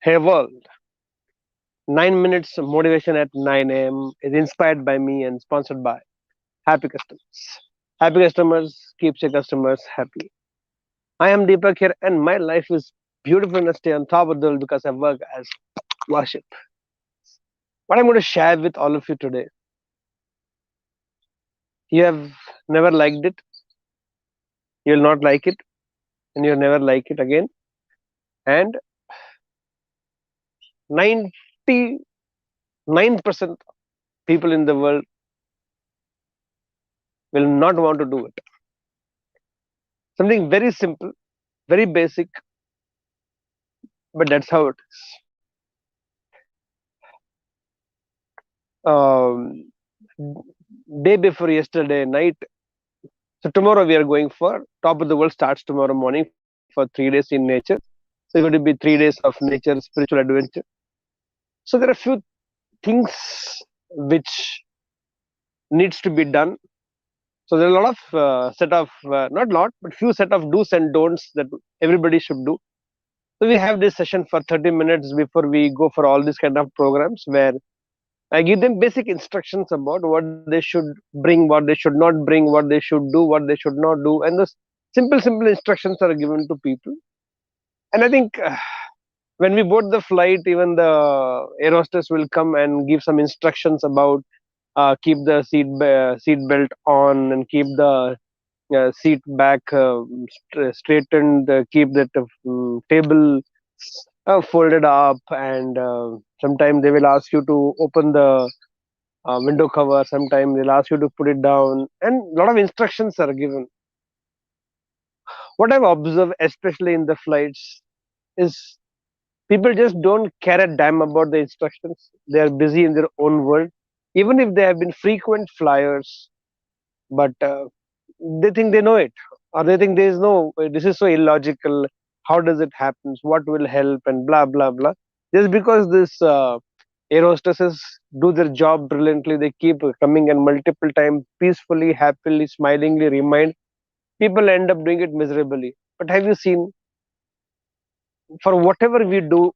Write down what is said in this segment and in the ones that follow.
Hey world, 9 minutes of motivation at 9 a.m. is inspired by me and sponsored by Happy Customers. Happy Customers keeps your customers happy. I am Deepak here, and my life is beautiful and I stay on top of the world because I work as worship. What I'm going to share with all of you today, you have never liked it, you'll not like it, and you'll never like it again. And 99% people in the world will not want to do it. Something very simple, very basic, but that's how it is. Um, Day before yesterday night. So tomorrow we are going for top of the world starts tomorrow morning for 3 days in nature. So it's going to be 3 days of nature spiritual adventure. So there are few things which needs to be done. So there are a lot of set of not lot but few set of do's and don'ts that everybody should do. So we have this session for 30 minutes before we go for all these kind of programs where I give them basic instructions about what they should bring, what they should not bring, what they should do, what they should not do, and those simple instructions are given to people. And I think when we board the flight, even the air hostess will come and give some instructions about keep the seat belt on and keep the seat back straightened, keep that table folded up, and sometimes they will ask you to open the window cover. Sometimes they'll ask you to put it down, and a lot of instructions are given. What I've observed, especially in the flights, is people just don't care a damn about the instructions. They are busy in their own world, even if they have been frequent flyers. But they think they know it, or they think there is no. This is so illogical. How does it happen? What will help? And blah blah blah. Just because this air hostesses do their job brilliantly, they keep coming and multiple times peacefully, happily, smilingly remind people end up doing it miserably. But have you seen, for whatever we do,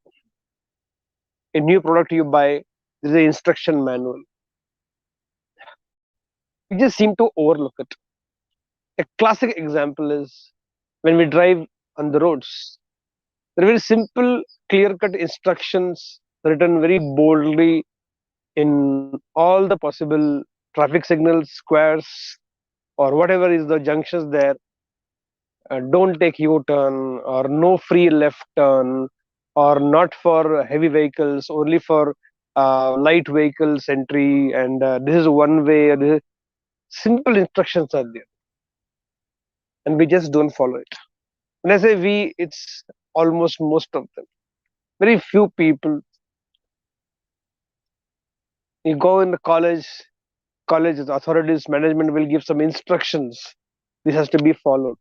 a new product you buy, there's an instruction manual. We just seem to overlook it. A classic example is when we drive on the roads. There are very simple, clear cut instructions written very boldly in all the possible traffic signals, squares, or whatever is the junctions there. Don't take U-turn, or no free left turn, or not for heavy vehicles, only for light vehicles entry, and this is one way. Simple instructions are there, and we just don't follow it. When I say we, it's almost most of them. Very few people. You go in the colleges, authorities, management will give some instructions. This has to be followed.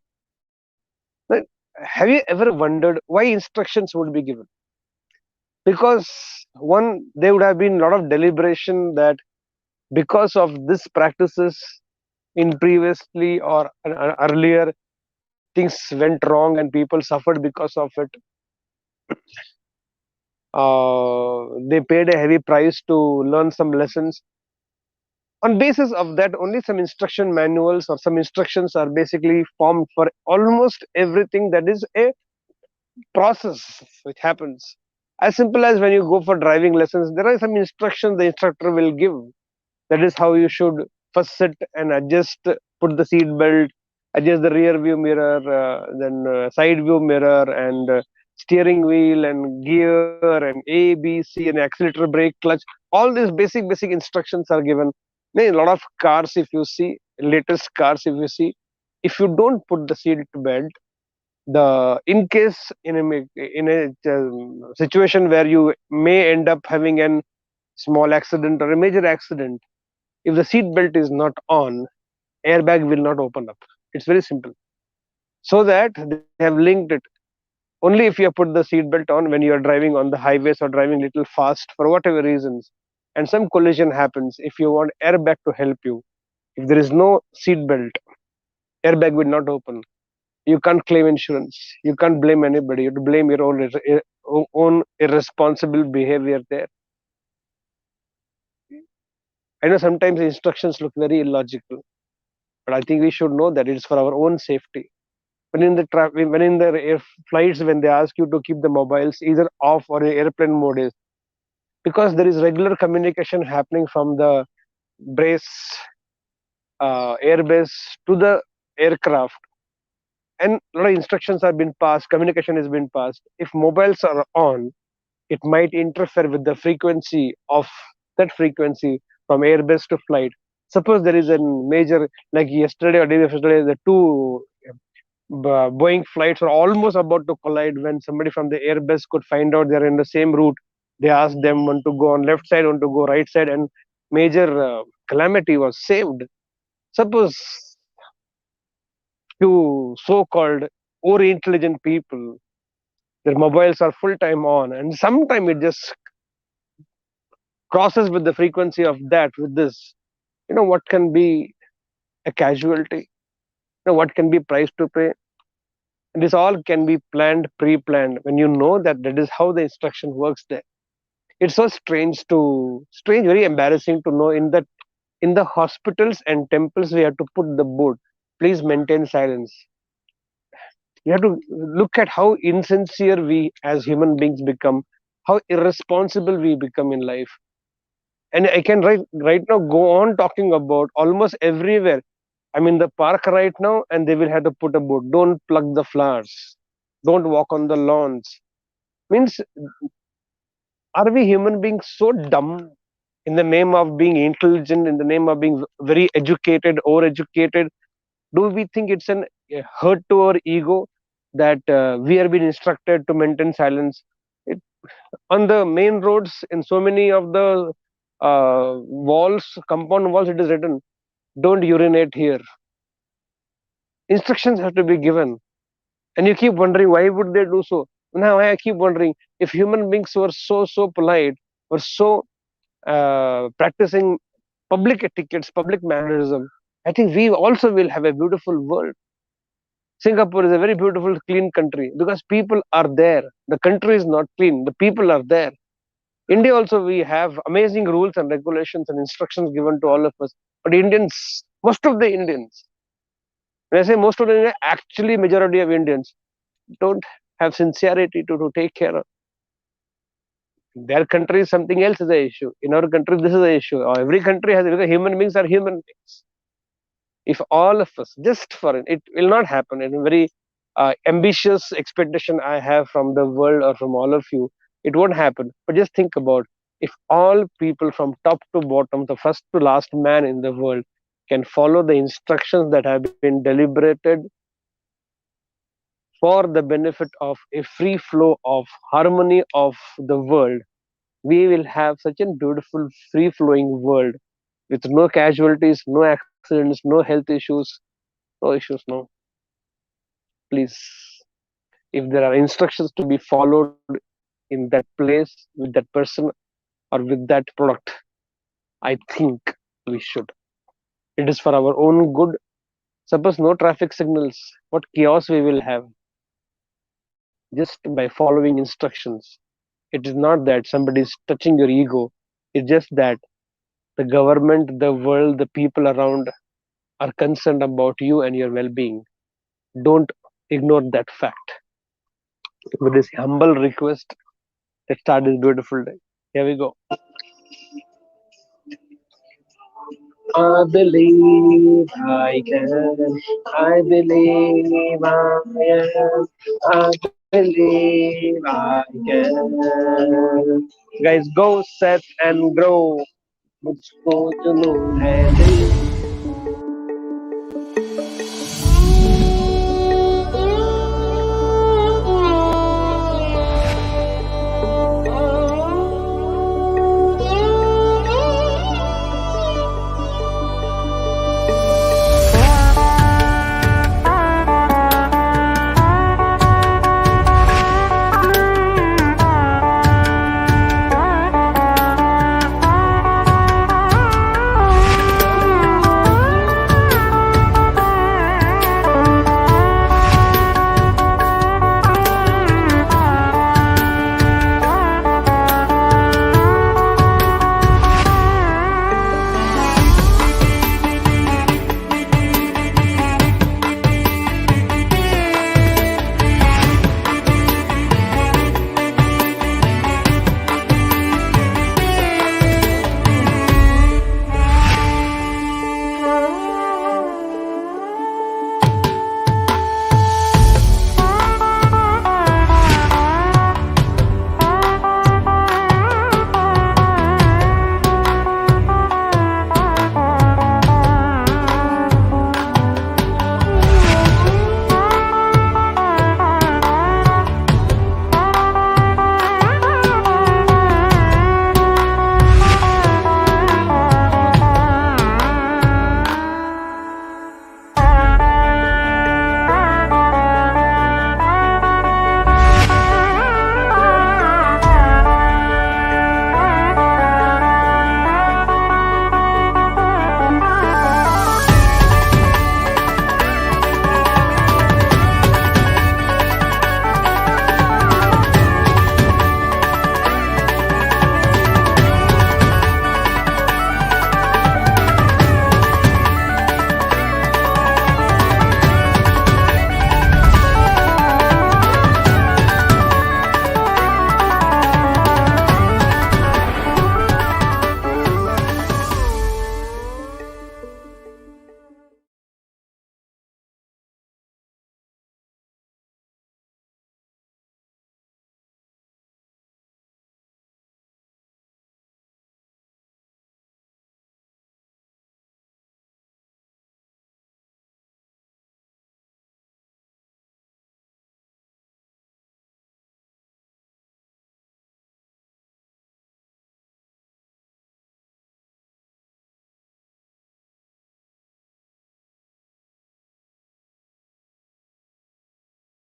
Like, have you ever wondered why instructions would be given? Because one, there would have been a lot of deliberation that because of this practices in previously or earlier, things went wrong and people suffered because of it. They paid a heavy price to learn some lessons. On basis of that, only some instruction manuals or some instructions are basically formed for almost everything that is a process which happens. As simple as when you go for driving lessons, there are some instructions the instructor will give. That is how you should first sit and adjust, put the seat belt, adjust the rear view mirror, then side view mirror, and steering wheel and gear and A, B, C, and accelerator, brake, clutch. All these basic instructions are given. A lot of cars, if you see, latest cars, if you see, if you don't put the seat belt, the in case in a situation where you may end up having a small accident or a major accident, if the seat belt is not on, airbag will not open up. It's very simple. So that they have linked it. Only if you have put the seat belt on when you are driving on the highways or driving little fast for whatever reasons, and some collision happens, if you want airbag to help you, if there is no seat belt, airbag will not open. You can't claim insurance. You can't blame anybody. You have to blame your own irresponsible behavior there. I know sometimes the instructions look very illogical, but I think we should know that it's for our own safety. When in the air flights, when they ask you to keep the mobiles either off or in airplane mode, is because there is regular communication happening from the brace airbase to the aircraft, and a lot of instructions have been passed, communication has been passed. If mobiles are on, it might interfere with the frequency of that frequency from airbase to flight. Suppose there is a major, like yesterday or day before yesterday, the two Boeing flights were almost about to collide when somebody from the airbase could find out they're in the same route. They asked them one to go on left side, one to go right side, and major calamity was saved. Suppose few so-called or intelligent people, their mobiles are full time on, and sometime it just crosses with the frequency of that with this. What can be a casualty? What can be price to pay? And this all can be planned, pre-planned. When you know that that is how the instruction works there. It's so strange, very embarrassing to know in the hospitals and temples we have to put the board, please maintain silence. You have to look at how insincere we as human beings become, how irresponsible we become in life. And I can right now go on talking about almost everywhere. I'm in the park right now, and they will have to put a board: don't pluck the flowers, don't walk on the lawns. Means, are we human beings so dumb in the name of being intelligent, in the name of being very educated or educated? Do we think it's a hurt to our ego that we are being instructed to maintain silence? It, on the main roads, in so many of the compound walls, it is written, don't urinate here. Instructions have to be given. And you keep wondering, why would they do so? Now I keep wondering, if human beings were so polite, were so practicing public etiquettes, public mannerism, I think we also will have a beautiful world. Singapore is a very beautiful, clean country because people are there. The country is not clean, the people are there. India also, we have amazing rules and regulations and instructions given to all of us. But Indians, most of the Indians, when I say most of the Indians, actually majority of Indians don't have sincerity to take care of. Their country, something else is the issue. In our country, this is the issue. Every country has, because human beings are human beings. If all of us, just for it will not happen. In a very ambitious expectation I have from the world or from all of you, it won't happen. But just think about, if all people from top to bottom, the first to last man in the world, can follow the instructions that have been deliberated for the benefit of a free flow of harmony of the world, we will have such a beautiful free flowing world with no casualties, no accidents, no health issues, no issues, no. Please, if there are instructions to be followed in that place with that person or with that product, I think we should. It is for our own good. Suppose no traffic signals, what chaos we will have just by following instructions. It is not that somebody is touching your ego. It's just that the government, the world, the people around are concerned about you and your well-being. Don't ignore that fact. With this humble request, let's start this beautiful day. Here we go. I believe I can. I believe I am. I believe I can. Guys, go set and grow. मुझको जुनून है दिल